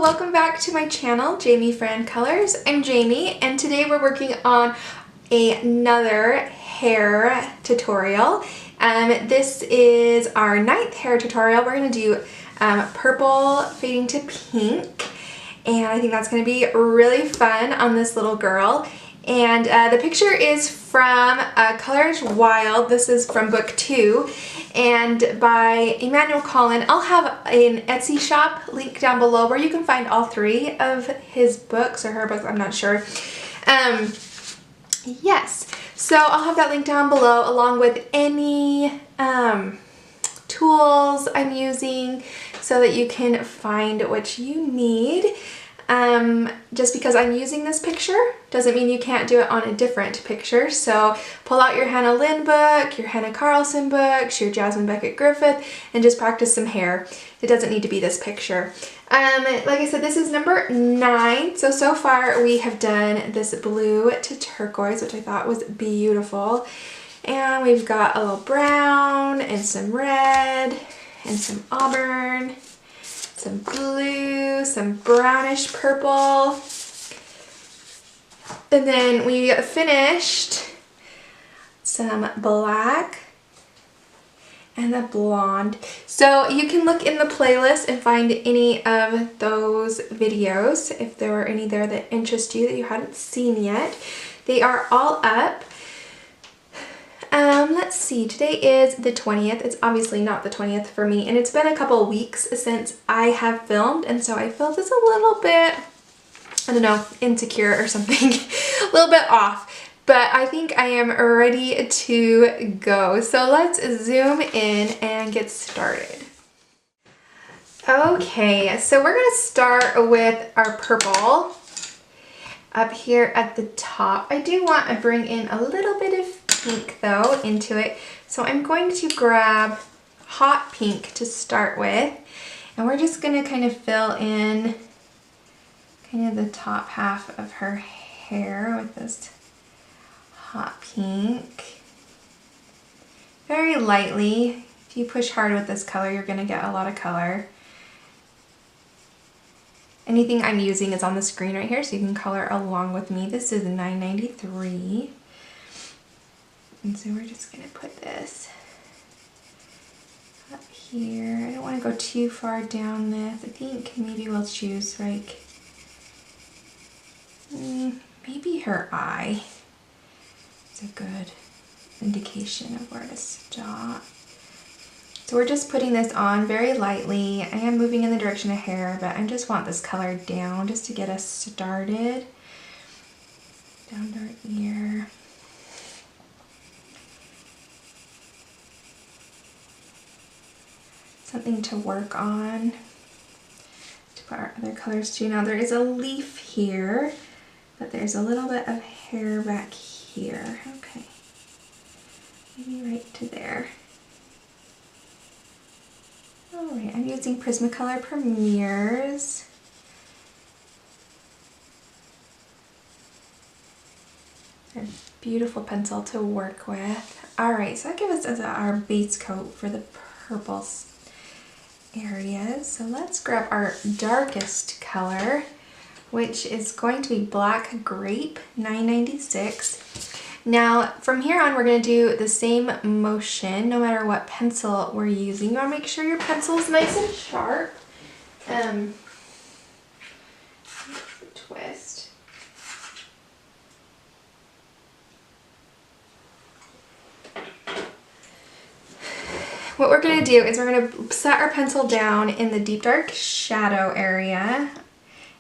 welcome back to my channel, Jamie Fran Colors. I'm Jamie, and today we're working on another hair tutorial. This is our 9th hair tutorial. We're going to do purple fading to pink, and I think that's going to be really fun on this little girl. And the picture is from Colors Wild. This is from book 2 and by Emmanuel Collin. I'll have an Etsy shop link down below where you can find all 3 of his books or her books, I'm not sure. Yes, so I'll have that link down below along with any tools I'm using so that you can find what you need. Just because I'm using this picture doesn't mean you can't do it on a different picture. So pull out your Hannah Lynn book, your Hannah Carlson books, your Jasmine Beckett Griffith, and just practice some hair. It doesn't need to be this picture. Like I said, this is number 9. So far we have done this blue to turquoise, which I thought was beautiful. And we've got a little brown and some red and some auburn, some blue, some brownish purple, and then we finished some black and the blonde. So you can look in the playlist and find any of those videos if there were any there that interest you that you hadn't seen yet. They are all up. Let's see, today is the 20th. It's obviously not the 20th for me, and it's been a couple weeks since I have filmed, and so I feel just a little bit, I don't know, insecure or something, a little bit off, but I think I am ready to go. So let's zoom in and get started. Okay, so we're gonna start with our purple up here at the top. I do want to bring in a little bit of pink though into it, so I'm going to grab hot pink to start with, and we're just going to kind of fill in kind of the top half of her hair with this hot pink very lightly. If you push hard with this color, you're going to get a lot of color. Anything I'm using is on the screen right here, so you can color along with me. This is 993. And so we're just going to put this up here. I don't want to go too far down this. I think maybe we'll choose like maybe her eye. It's a good indication of where to stop. So we're just putting this on very lightly. I am moving in the direction of hair, but I just want this color down just to get us started. Down to our ear. Something to work on to put our other colors to. Now there is a leaf here, but there's a little bit of hair back here. Okay, maybe right to there. Alright, I'm using Prismacolor Premieres. A beautiful pencil to work with. Alright, so that gives us our base coat for the purple areas. So let's grab our darkest color, which is going to be Black Grape 996. Now from here on we're going to do the same motion no matter what pencil we're using. You want to make sure your pencil is nice and sharp. Twist. What we're going to do is we're going to set our pencil down in the deep dark shadow area,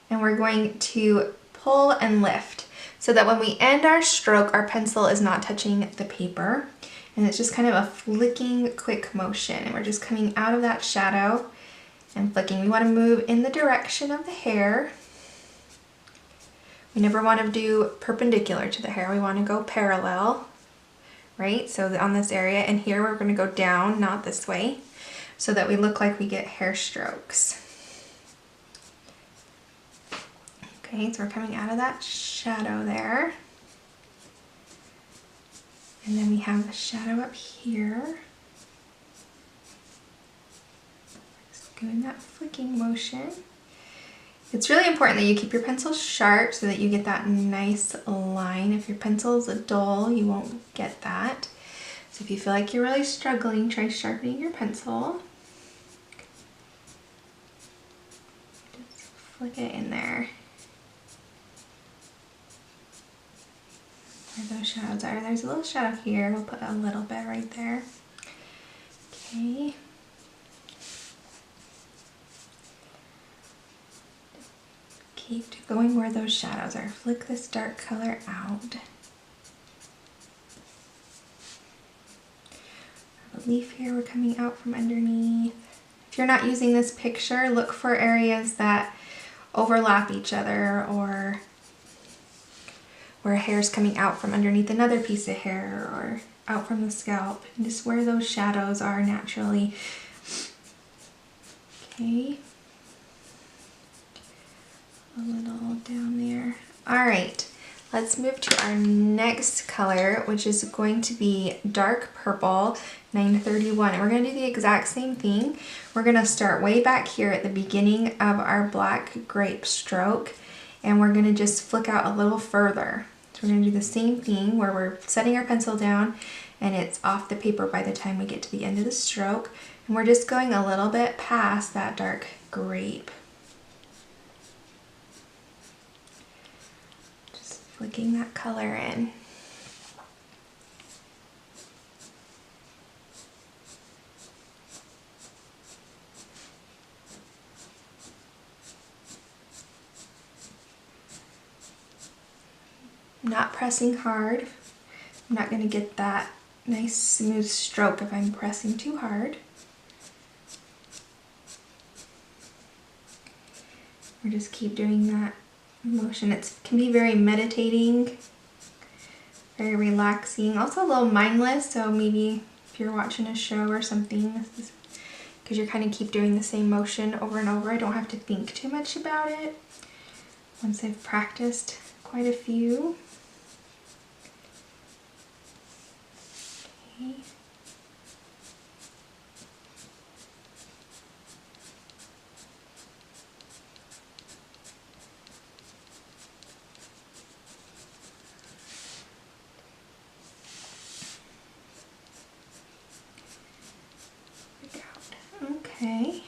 and we're going to pull and lift so that when we end our stroke, our pencil is not touching the paper, and it's just kind of a flicking quick motion, and we're just coming out of that shadow and flicking. We want to move in the direction of the hair. We never want to do perpendicular to the hair. We want to go parallel. Right, so on this area, and here we're going to go down, not this way, so that we look like we get hair strokes. Okay, so we're coming out of that shadow there. And then we have a shadow up here. Just doing that flicking motion. It's really important that you keep your pencil sharp so that you get that nice line. If your pencil is dull, you won't get that. So if you feel like you're really struggling, try sharpening your pencil. Just flick it in there. Where those shadows are. There's a little shadow here. We'll put a little bit right there. Okay. Keep going where those shadows are. Flick this dark color out. A leaf here, we're coming out from underneath. If you're not using this picture, look for areas that overlap each other or where hair's coming out from underneath another piece of hair or out from the scalp. And just where those shadows are naturally. Okay. A little down there. All right, let's move to our next color, which is going to be dark purple 931. And we're going to do the exact same thing. We're going to start way back here at the beginning of our black grape stroke, and we're going to just flick out a little further. So we're going to do the same thing where we're setting our pencil down and it's off the paper by the time we get to the end of the stroke. And we're just going a little bit past that dark grape. Flicking that color in. Not pressing hard. I'm not going to get that nice smooth stroke if I'm pressing too hard. Or just keep doing that motion. It can be very meditating, very relaxing, also a little mindless. So maybe if you're watching a show or something, because you're kind of keep doing the same motion over and over. I don't have to think too much about it once I've practiced quite a few. Okay. Okay,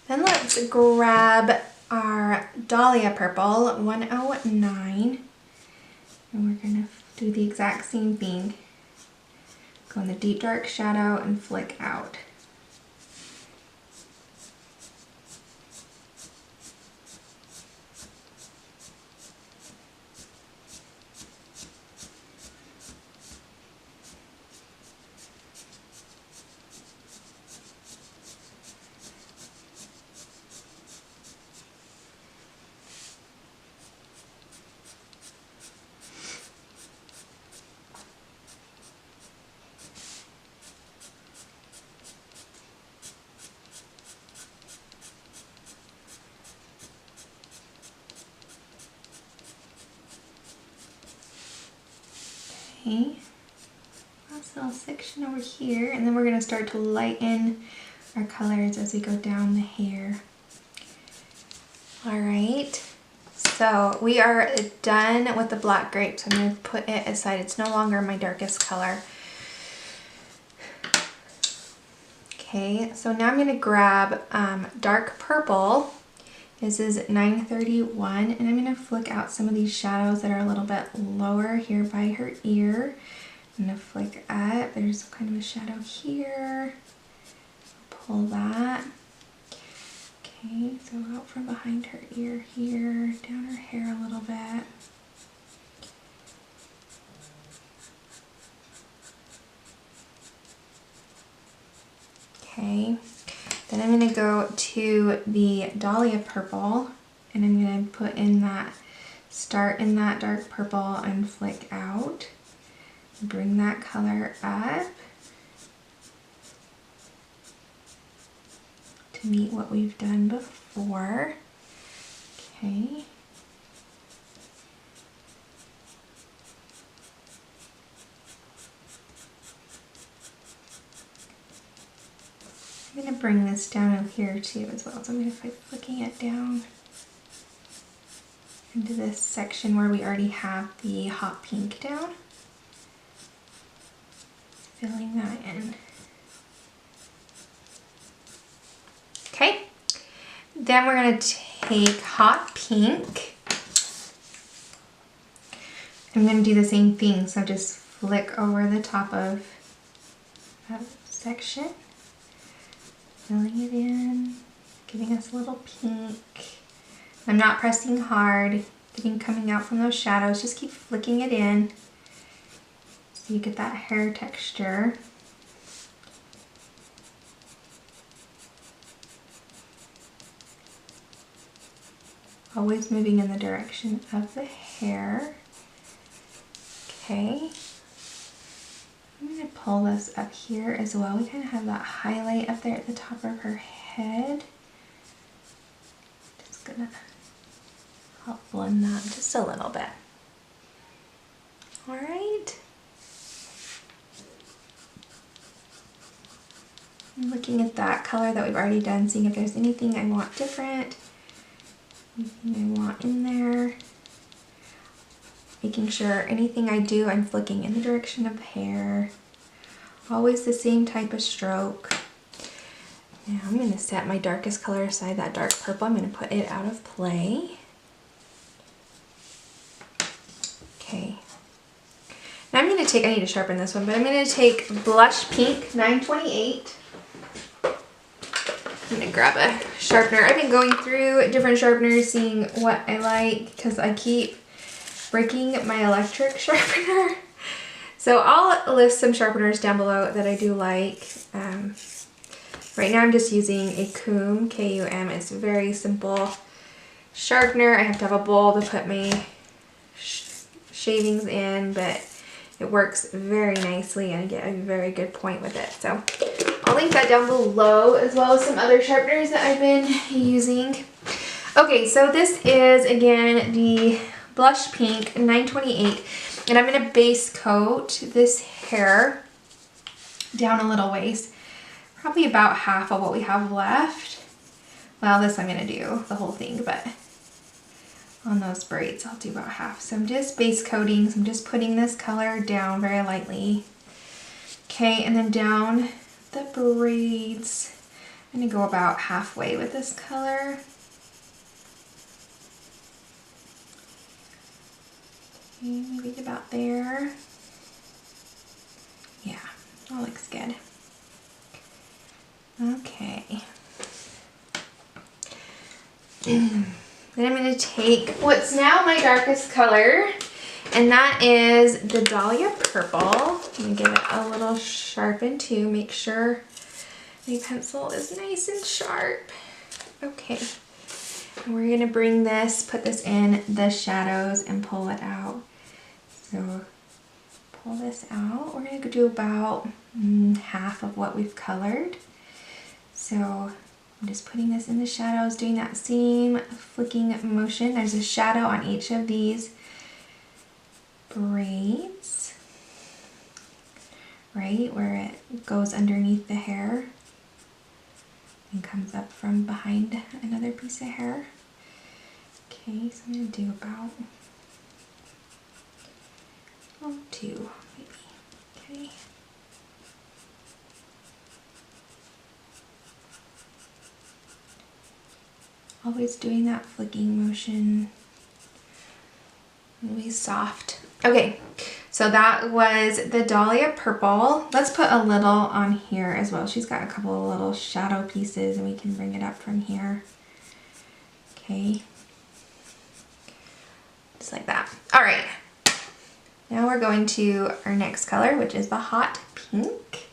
then let's grab our Dahlia Purple 109, and we're going to do the exact same thing. Go in the deep dark shadow and flick out. Okay, last little section over here, and then we're going to start to lighten our colors as we go down the hair. All right, so we are done with the black grape, so I'm going to put it aside. It's no longer my darkest color. Okay, so now I'm going to grab dark purple. This is 931, and I'm going to flick out some of these shadows that are a little bit lower here by her ear. I'm going to flick up. There's kind of a shadow here. Pull that. Okay, so out from behind her ear here, down her hair a little bit. Okay. Then I'm going to go to the Dahlia Purple, and I'm going to put in that, start in that dark purple and flick out. Bring that color up to meet what we've done before. Okay. I'm going to bring this down over here too as well, so I'm going to be flicking it down. into this section where we already have the hot pink down. Filling that in. Okay, then we're going to take hot pink. I'm going to do the same thing, so just flick over the top of that section, filling it in, giving us a little pink. I'm not pressing hard, coming out from those shadows, just keep flicking it in so you get that hair texture. Always moving in the direction of the hair. Okay. I'm going to pull this up here as well. We kind of have that highlight up there at the top of her head. Just going to help blend that just a little bit. All right. I'm looking at that color that we've already done, seeing if there's anything I want different. Anything I want in there. Making sure anything I do, I'm flicking in the direction of the hair. Always the same type of stroke. Now I'm going to set my darkest color aside, that dark purple. I'm going to put it out of play. Okay. Now I'm going to take, I need to sharpen this one, but I'm going to take Blush Pink 928. I'm going to grab a sharpener. I've been going through different sharpeners, seeing what I like, because I keep breaking my electric sharpener. So I'll list some sharpeners down below that I do like. Right now I'm just using a Kum, K-U-M. It's a very simple sharpener. I have to have a bowl to put my shavings in, but it works very nicely and I get a very good point with it. So I'll link that down below, as well as some other sharpeners that I've been using. Okay, so this is, again, the Blush Pink 928, and I'm going to base coat this hair down a little ways, probably about half of what we have left. Well, this I'm going to do the whole thing, but on those braids I'll do about half. So I'm just base coating, so I'm just putting this color down very lightly. Okay, and then down the braids, I'm going to go about halfway with this color. Maybe about there. Yeah, that looks good. Okay. Then I'm going to take what's now my darkest color, and that is the Dahlia Purple. I'm going to give it a little sharpen too, make sure my pencil is nice and sharp. Okay. And we're going to bring this, put this in the shadows and pull it out. So pull this out. We're going to do about half of what we've colored. So I'm just putting this in the shadows, doing that same flicking motion. There's a shadow on each of these braids, right where it goes underneath the hair and comes up from behind another piece of hair. Okay, so I'm going to do about two, maybe. Okay. Always doing that flicking motion. Really soft. Okay, so that was the Dahlia Purple. Let's put a little on here as well. She's got a couple of little shadow pieces and we can bring it up from here. Okay. Just like that. All right. Now we're going to our next color, which is the Hot Pink.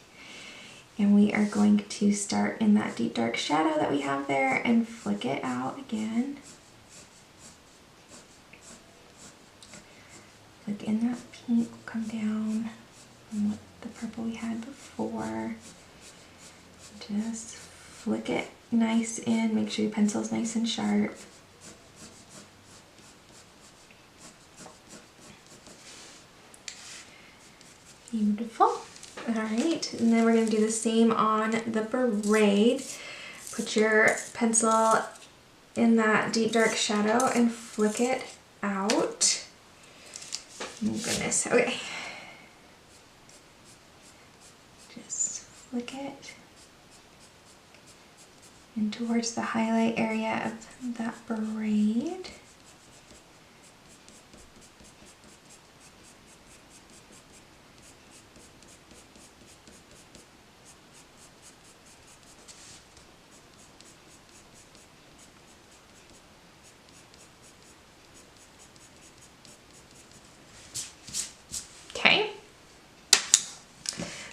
And we are going to start in that deep dark shadow that we have there and flick it out again. Flick in that pink, will come down on what the purple we had before. Just flick it nice in, make sure your pencil's nice and sharp. Beautiful. All right, and then we're going to do the same on the braid. Put your pencil in that deep dark shadow and flick it out. Oh goodness, okay. Just flick it in towards the highlight area of that braid.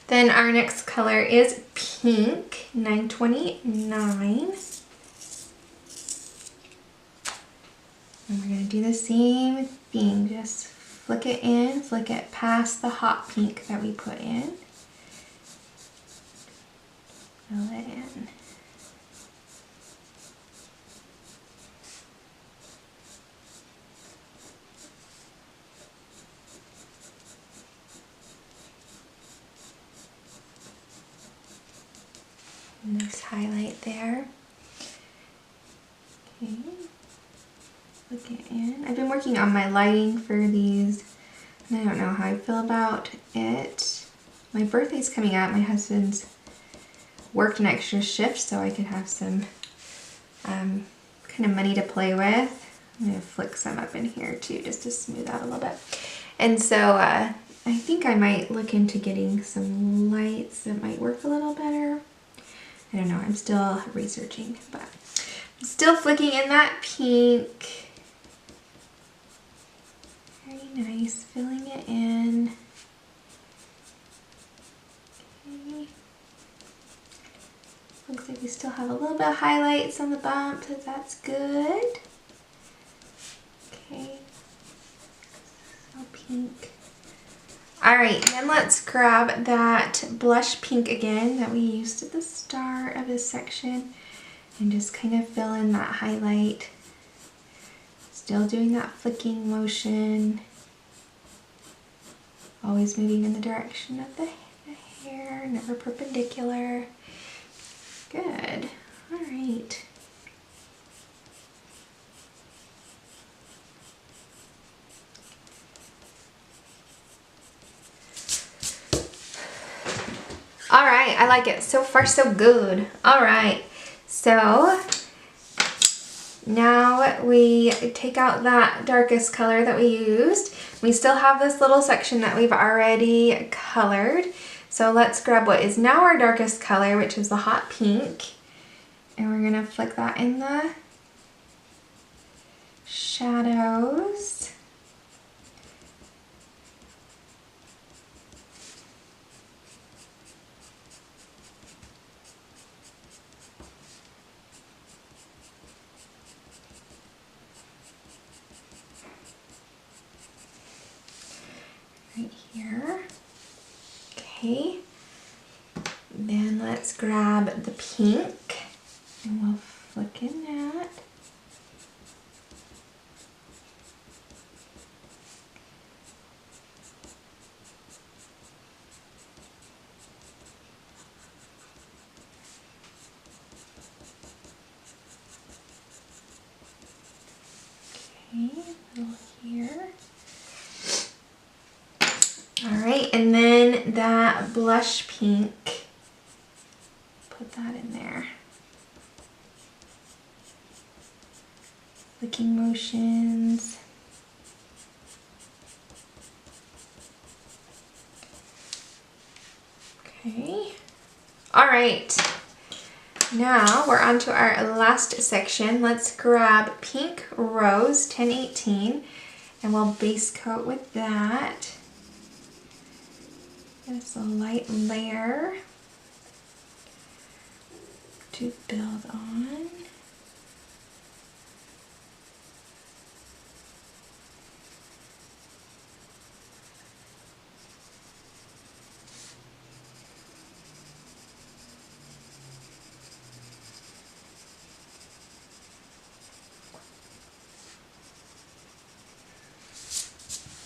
Then our next color is pink, 929. And we're gonna do the same thing, just flick it in, flick it past the hot pink that we put in. Fill it in. Nice highlight there. Okay, flick it in. I've been working on my lighting for these, and I don't know how I feel about it. My birthday's coming up. My husband's worked an extra shift, so I could have some kind of money to play with. I'm gonna flick some up in here too, just to smooth out a little bit. And so I think I might look into getting some lights that might work a little better. I don't know, I'm still researching, but I'm still flicking in that pink. Very nice, filling it in. Okay. Looks like we still have a little bit of highlights on the bump, so that's good. Okay, so pink. Alright, then let's grab that blush pink again that we used at the start of this section and just kind of fill in that highlight. Still doing that flicking motion. Always moving in the direction of the hair, never perpendicular. Good. Alright. All right, I like it. So far, so good. All right, so now we take out that darkest color that we used. We still have this little section that we've already colored. So let's grab what is now our darkest color, which is the hot pink. And we're gonna flick that in the shadows. Right here. Okay. Then let's grab the pink and we'll flick in that. Okay, a little here. Alright, and then that blush pink, put that in there. Flicking motions. Okay. Alright, now we're on to our last section. Let's grab Pink Rose 1018 and we'll base coat with that. It's a light layer to build on.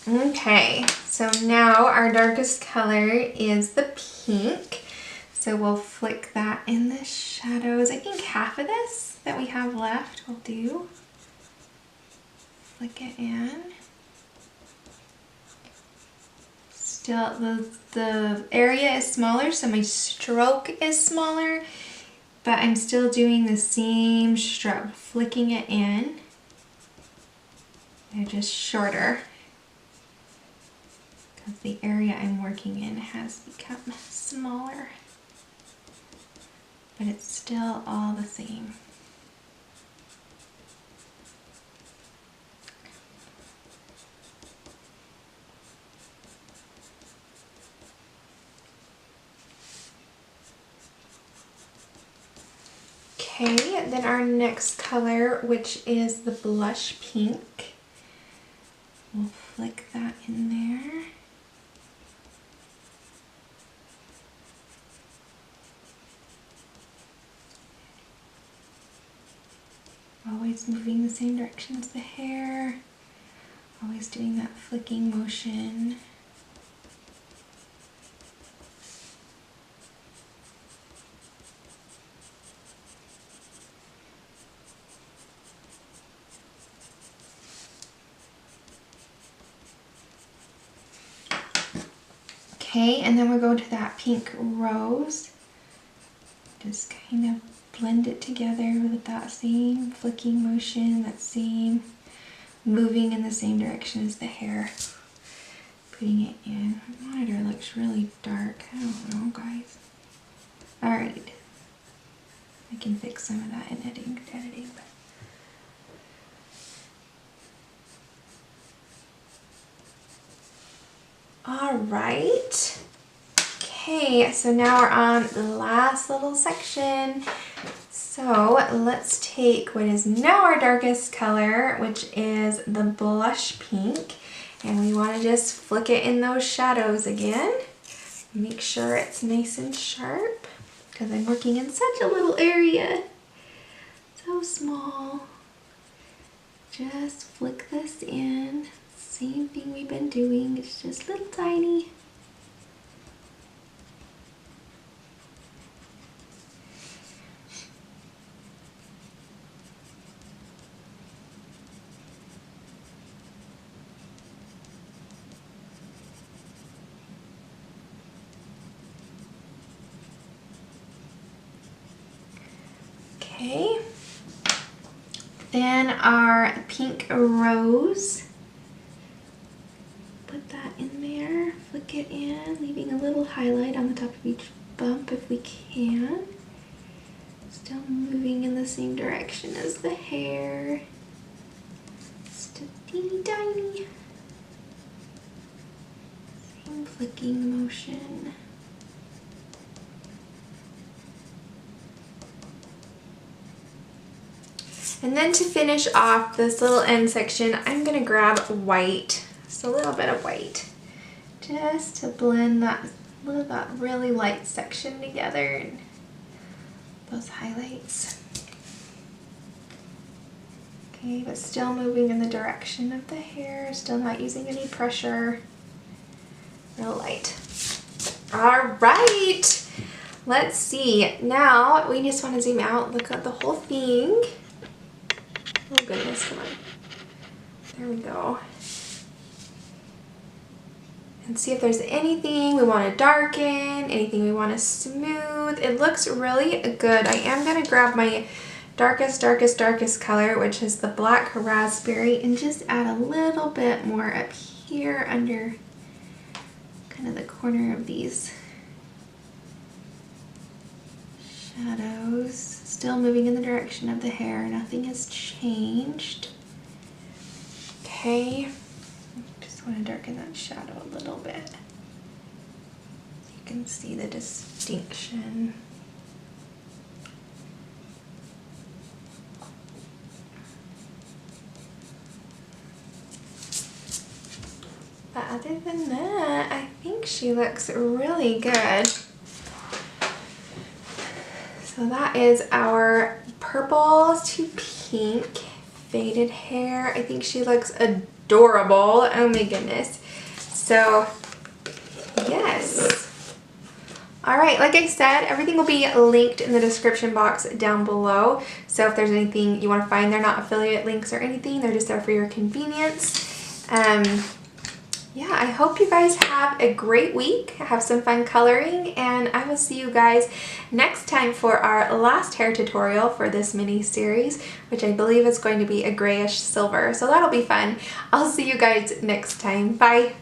Okay, so now our darkest color is the pink. So we'll flick that in the shadows. I think half of this that we have left will do. flick it in. Still, the area is smaller, so my stroke is smaller, but I'm still doing the same stroke, flicking it in. They're just shorter because the area I'm working in has become smaller, but it's still all the same. Okay, then our next color, which is the blush pink. We'll flick that in there. Always moving the same direction as the hair. Always doing that flicking motion. Okay, and then we'll go to that pink rose. Just kind of blend it together with that same flicking motion, that same moving in the same direction as the hair. Putting it in. My monitor looks really dark. I don't know, guys. Alright. I can fix some of that in editing. But alright. Okay, so now we're on the last little section. So let's take what is now our darkest color, which is the blush pink, and we want to just flick it in those shadows again. Make sure it's nice and sharp because I'm working in such a little area. So small. Just flick this in. Same thing we've been doing, it's just little tiny. Okay, then our pink rose, put that in there, flick it in, leaving a little highlight on the top of each bump if we can. Still moving in the same direction as the hair, just a teeny tiny. Same flicking motion. And then to finish off this little end section, I'm gonna grab white, just a little bit of white, just to blend that really light section together and those highlights. Okay, but still moving in the direction of the hair, still not using any pressure. Real light. All right, let's see. Now we just want to zoom out, look at the whole thing. Oh goodness, come on. There we go. And see if there's anything we want to darken, anything we want to smooth. It looks really good. I am going to grab my darkest color, which is the black raspberry, and just add a little bit more up here under kind of the corner of these shadows. Still moving in the direction of the hair, nothing has changed. Okay, just want to darken that shadow a little bit so you can see the distinction. But other than that, I think she looks really good. So that is our purple to pink faded hair. I think she looks adorable. Oh my goodness. So yes, All right, like I said, everything will be linked in the description box down below. So if there's anything you want to find, they're not affiliate links or anything. They're just there for your convenience. Yeah, I hope you guys have a great week. Have some fun coloring, and I will see you guys next time for our last hair tutorial for this mini series, which I believe is going to be a grayish silver. So that'll be fun. I'll see you guys next time. Bye.